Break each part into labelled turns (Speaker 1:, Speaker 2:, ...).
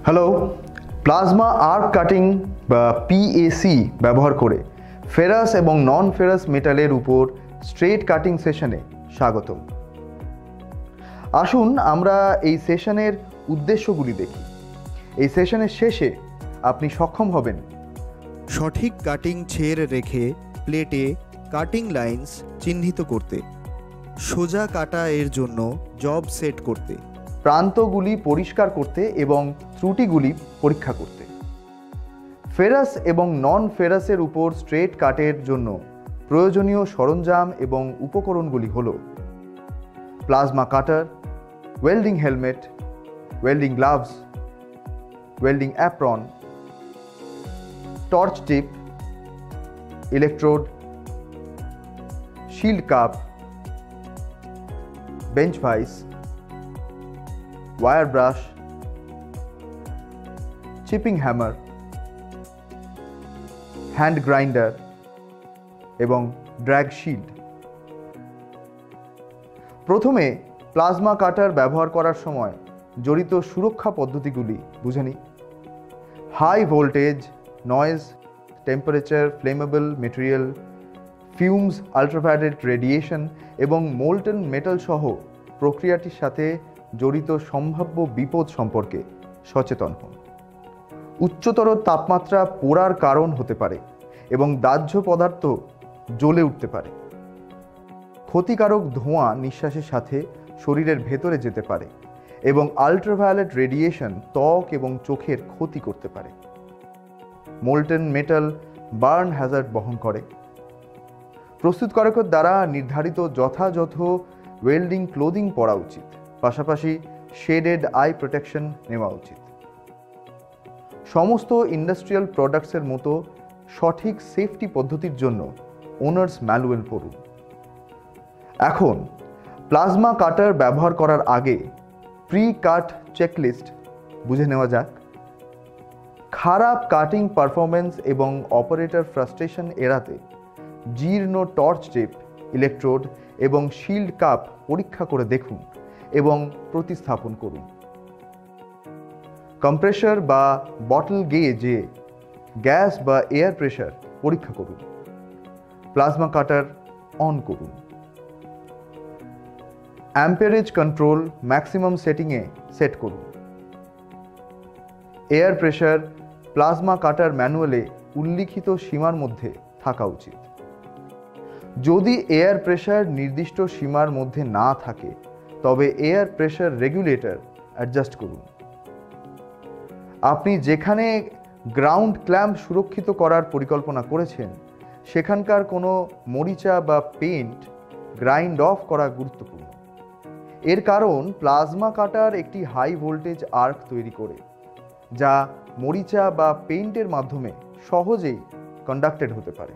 Speaker 1: Hello, plasma arc cutting বা PAC ব্যবহার করে ফেরাস এবং নন ফেরাস মেটালের উপর স্ট্রেট কাটিং সেশনে স্বাগতম। আসুন আমরা এই সেশনের উদ্দেশ্যগুলি দেখি। এই সেশনের শেষে আপনি সক্ষম হবেন
Speaker 2: সঠিক কাটিং ছেড় রেখে প্লেটে কাটিং লাইন্স চিহ্নিত করতে, সোজা কাটা এর জন্য জব সেট করতে,
Speaker 1: প্রান্তগুলি পরিষ্কার করতে এবং ত্রুটিগুলি পরীক্ষা করতে। ফেরাস এবং নন ফেরাসের উপর স্ট্রেট কাটের জন্য প্রয়োজনীয় সরঞ্জাম এবং উপকরণগুলি হল plasma cutter, welding helmet, welding gloves, welding apron, torch tip, electrode, shield cup, bench vice, wire brush, chipping hammer, hand grinder এবং ড্র্যাগ শিল্ড। প্রথমে প্লাজমা কাটার ব্যবহার করার সময় জড়িত সুরক্ষা পদ্ধতিগুলি বুঝে নিই। High voltage, noise, temperature, flammable material, fumes, ultraviolet radiation এবং মোল্টেন মেটাল সহ প্রক্রিয়াটির সাথে জড়িত সম্ভাব্য বিপদ সম্পর্কে সচেতন হন। উচ্চতর তাপমাত্রা পোড়ার কারণ হতে পারে এবং দাহ্য পদার্থ জ্বলে উঠতে পারে। ক্ষতিকারক ধোঁয়া নিঃশ্বাসের সাথে শরীরের ভেতরে যেতে পারে এবং আল্ট্রাভায়োলেট রেডিয়েশন ত্বক এবং চোখের ক্ষতি করতে পারে। মোল্টেন মেটাল বার্ন হ্যাজার্ড বহন করে। প্রস্তুতকারকের দ্বারা নির্ধারিত যথাযথ ওয়েল্ডিং ক্লোদিং পরা উচিত, পাশাপাশি শেডেড আই প্রোটেকশন নেওয়া উচিত। সমস্ত ইন্ডাস্ট্রিয়াল প্রোডাক্টসের মতো সঠিক সেফটি পদ্ধতির জন্য ওনার্স ম্যানুয়াল পড়ুন। এখন প্লাজমা কাটার ব্যবহার করার আগে প্রি কাট চেকলিস্ট বুঝে নেওয়া যাক। খারাপ কাটিং পারফরমেন্স এবং অপারেটর ফ্রাস্ট্রেশন এড়াতে জীর্ণ টর্চ টিপ, ইলেকট্রোড এবং শিল্ড কাপ পরীক্ষা করে দেখুন এবং প্রতিস্থাপন করুন। কম্প্রেসার বা বটল গেজে গ্যাস বা এয়ার প্রেশার পরীক্ষা করুন। প্লাজমা কাটার অন করুন। অ্যাম্পারেজ কন্ট্রোল ম্যাক্সিমাম সেটিংয়ে সেট করুন। এয়ার প্রেশার প্লাজমা কাটার ম্যানুয়ালে উল্লিখিত সীমার মধ্যে থাকা উচিত। যদি এয়ার প্রেশার নির্দিষ্ট সীমার মধ্যে না থাকে তবে এয়ার প্রেশার রেগুলেটর অ্যাডজাস্ট করুন। আপনি যেখানে গ্রাউন্ড ক্ল্যাম্প সুরক্ষিত করার পরিকল্পনা করেছেন সেখানকার কোনো মরিচা বা পেইন্ট গ্রাইন্ড অফ করা গুরুত্বপূর্ণ। এর কারণ প্লাজমা কাটার একটি হাই ভোল্টেজ আর্ক তৈরি করে, যা মরিচা বা পেইন্টের মাধ্যমে সহজেই কন্ডাক্টেড হতে পারে।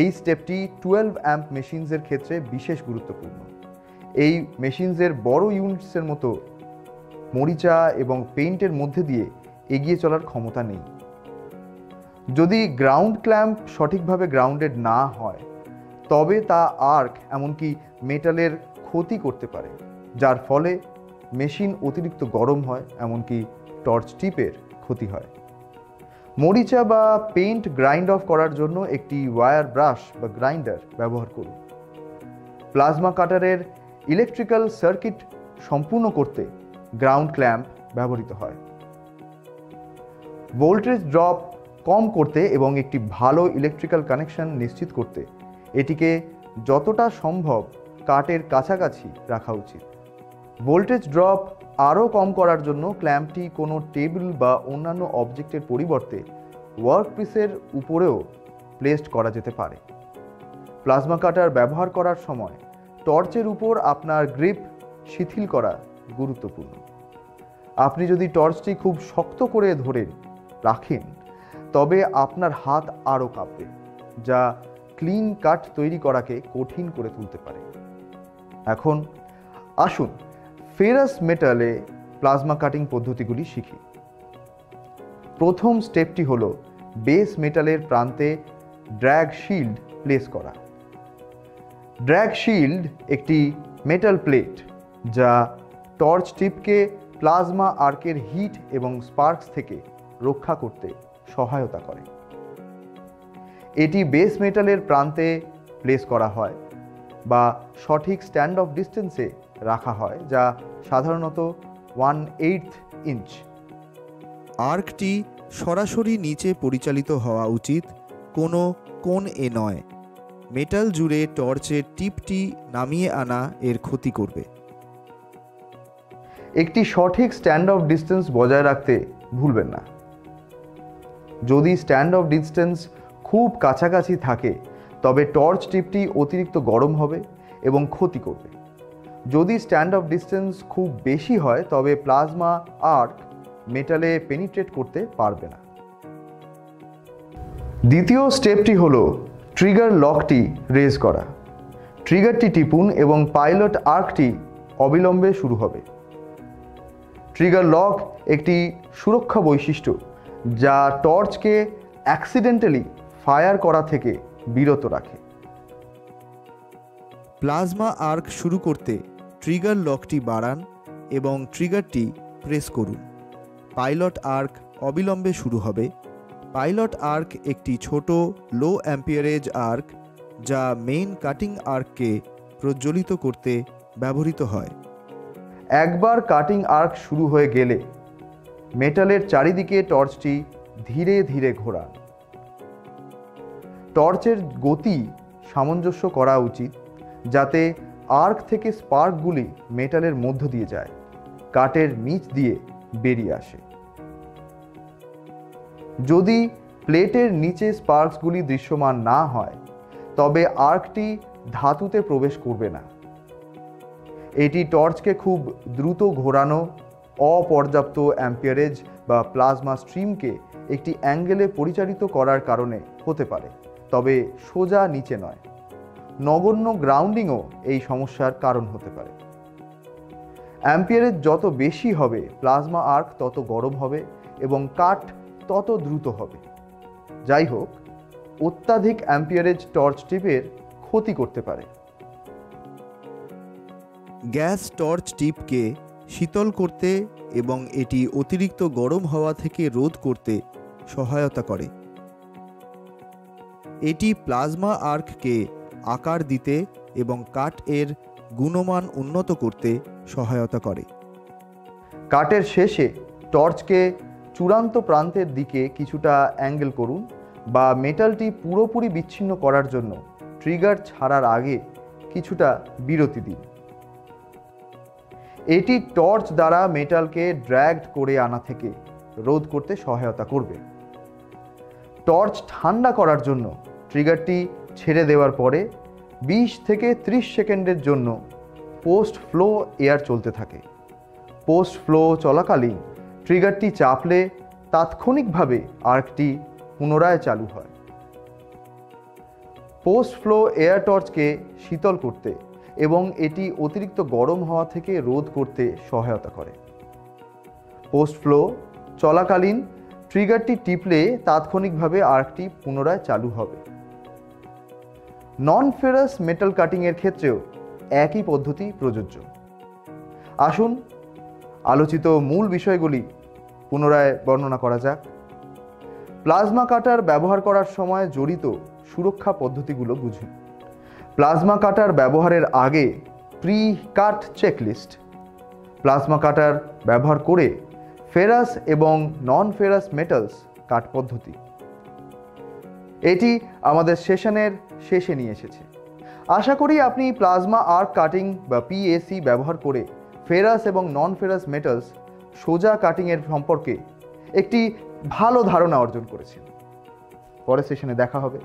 Speaker 1: এই স্টেপটি 12 অ্যাম্প মেশিনসের ক্ষেত্রে বিশেষ গুরুত্বপূর্ণ। এই মেশিনসের বড় ইউনিটসের মতো মরিচা এবং পেইন্টের মধ্যে দিয়ে এগিয়ে চলার ক্ষমতা নেই। যদি গ্রাউন্ড ক্ল্যাম্প সঠিকভাবে গ্রাউন্ডেড না হয় তবে তা আর্ক এমনকি মেটালের ক্ষতি করতে পারে, যার ফলে মেশিন অতিরিক্ত গরম হয়, এমনকি টর্চ টিপের ক্ষতি হয়। মরিচা বা পেইন্ট গ্রাইন্ড অফ করার জন্য একটি ওয়্যার ব্রাশ বা গ্রাইন্ডার ব্যবহার করুন। প্লাজমা কাটারের ইলেকট্রিক্যাল সার্কিট সম্পূর্ণ করতে গ্রাউন্ড ক্ল্যাম্প ব্যবহৃত হয়। ভোল্টেজ ড্রপ কম করতে এবং একটি ভালো ইলেকট্রিক্যাল কানেকশন নিশ্চিত করতে এটিকে যতটা সম্ভব কাটের কাছাকাছি রাখা উচিত। ভোল্টেজ ড্রপ আরও কম করার জন্য ক্ল্যাম্পটি কোনো টেবিল বা অন্যান্য অবজেক্টের পরিবর্তে ওয়ার্কপিসের উপরেও প্লেসড করা যেতে পারে। প্লাজমা কাটার ব্যবহার করার সময় টর্চের উপর আপনার গ্রিপ শিথিল করা গুরুত্বপূর্ণ। আপনি যদি টর্চটি খুব শক্ত করে ধরে রাখেন তবে আপনার হাত আরও কাঁপবে, যা ক্লিন কাট তৈরি করাকে কঠিন করে তুলতে পারে। এখন আসুন ফেরাস মেটালে প্লাজমা কাটিং পদ্ধতিগুলি শিখি। প্রথম স্টেপটি হলো বেস মেটালের প্রান্তে ড্র্যাগ শিল্ড প্লেস করা। ড্র্যাগ শিল্ড একটি মেটাল প্লেট যা টর্চ টিপকে প্লাজমা আর্কের হিট এবং স্পার্কস থেকে রক্ষা করতে সহায়তা করে। এটি বেস মেটালের প্রান্তে প্লেস করা হয় বা সঠিক স্ট্যান্ড অফ ডিস্টেন্সে রাখা হয়, যা সাধারণত 1/8 ইঞ্চ।
Speaker 2: আর্কটি সরাসরি নিচে পরিচালিত হওয়া উচিত, কোনো কোণ এ নয়। মেটাল জুড়ে টর্চের টিপটি নামিয়ে আনা এর ক্ষতি করবে।
Speaker 1: একটি সঠিক স্ট্যান্ড অফ ডিস্টেন্স বজায় রাখতে ভুলবেন না। যদি স্ট্যান্ড অফ ডিস্টেন্স খুব কাছাকাছি থাকে তবে টর্চ টিপটি অতিরিক্ত গরম হবে এবং ক্ষতি করবে। যদি স্ট্যান্ড অফ ডিস্টেন্স খুব বেশি হয় তবে প্লাজমা আর্ক মেটালে পেনিট্রেট করতে পারবে না। দ্বিতীয় স্টেপটি হলো ট্রিগার লকটি রেজ করা। ট্রিগারটি টিপুন এবং পাইলট আর্কটি অবিলম্বে শুরু হবে। ট্রিগার লক একটি সুরক্ষা বৈশিষ্ট্য যা টর্চকে অ্যাক্সিডেন্টালি ফায়ার করা থেকে বিরত রাখে।
Speaker 2: প্লাজমা আর্ক শুরু করতে ট্রিগার লকটি বাড়ান এবং ট্রিগারটি প্রেস করুন। পাইলট আর্ক অবিলম্বে শুরু হবে। পাইলট আর্ক একটি ছোট লো অ্যাম্পিয়ারেজ আর্ক যা মেইন কাটিং আর্ককে প্রজ্বলিত করতে ব্যবহৃত হয়।
Speaker 1: একবার কাটিং আর্ক শুরু হয়ে গেলে মেটালের চারিদিকে টর্চটি ধীরে ধীরে ঘোরান। টর্চের গতি সামঞ্জস্য করা উচিত যাতে আর্ক থেকে স্পার্কগুলি মেটালের মধ্য দিয়ে যায়, কাটের নিচ দিয়ে বেরিয়ে আসে। যদি প্লেটের নিচে স্পার্কসগুলি দৃশ্যমান না হয় তবে আর্কটি ধাতুতে প্রবেশ করবে না। এটি টর্চকে খুব দ্রুত ঘোরানো, অপর্যাপ্ত অ্যাম্পিয়ারেজ বা প্লাজমা স্ট্রিমকে একটি অ্যাঙ্গেলে পরিচালিত করার কারণে হতে পারে, তবে সোজা নিচে নয়। নগণ্য গ্রাউন্ডিংও এই সমস্যার কারণ হতে পারে। অ্যাম্পিয়ারেজ যত বেশি হবে প্লাজমা আর্ক তত গরম হবে এবং কাট তত দ্রুত হবে। যাই হোক, অত্যাধিক অ্যাম্পিয়ারেজ টর্চ টিপের ক্ষতি করতে পারে।
Speaker 2: গ্যাস টর্চ টিপকে শীতল করতে এবং এটি অতিরিক্ত গরম হওয়া থেকে রোধ করতে সহায়তা করে। এটি প্লাজমা আর্ককে আকার দিতে এবং কাট এর গুণমান উন্নত করতে সহায়তা করে।
Speaker 1: কাটের শেষে টর্চকে চূড়ান্ত প্রান্তের দিকে কিছুটা অ্যাঙ্গেল করুন বা মেটালটি পুরোপুরি বিচ্ছিন্ন করার জন্য ট্রিগার ছাড়ার আগে কিছুটা বিরতি দিন। এটি টর্চ দ্বারা মেটালকে ড্র্যাগড করে আনা থেকে রোধ করতে সহায়তা করবে। টর্চ ঠান্ডা করার জন্য ট্রিগারটি ছেড়ে দেওয়ার পরে 20 থেকে 30 সেকেন্ডের জন্য পোস্ট ফ্লো এয়ার চলতে থাকে। পোস্ট ফ্লো চলাকালীন ট্রিগারটি চাপলে তাৎক্ষণিকভাবে আর্কটি পুনরায় চালু হয়। পোস্ট ফ্লো এয়ার টর্চকে শীতল করতে এবং এটি অতিরিক্ত গরম হওয়া থেকে রোধ করতে সহায়তা করে। পোস্ট ফ্লো চলাকালীন ট্রিগারটি টিপলে তাৎক্ষণিকভাবে আর্কটি পুনরায় চালু হবে। নন ফেরাস মেটাল কাটিংয়ের ক্ষেত্রেও একই পদ্ধতি প্রযোজ্য। আসুন আলোচিত মূল বিষয়গুলি পুনরায় বর্ণনা করা যাক। প্লাজমা কাটার ব্যবহার করার সময় জড়িত সুরক্ষা পদ্ধতিগুলো বুঝুন। প্লাজমা কাটার ব্যবহারের আগে প্রি কাট চেকলিস্ট। প্লাজমা কাটার ব্যবহার করে ফেরাস এবং নন ফেরাস মেটালস কাট পদ্ধতি। এটি আমাদের সেশনের শেষে নিয়ে এসেছে। আশা করি আপনি প্লাজমা আর্ক কাটিং বা পিএসি ব্যবহার করে ফেরাস এবং নন ফেরাস মেটালস সোজা কাটিংয়ের সম্পর্কে একটি ভালো ধারণা অর্জন করেছেন। পরের সেশনে দেখা হবে।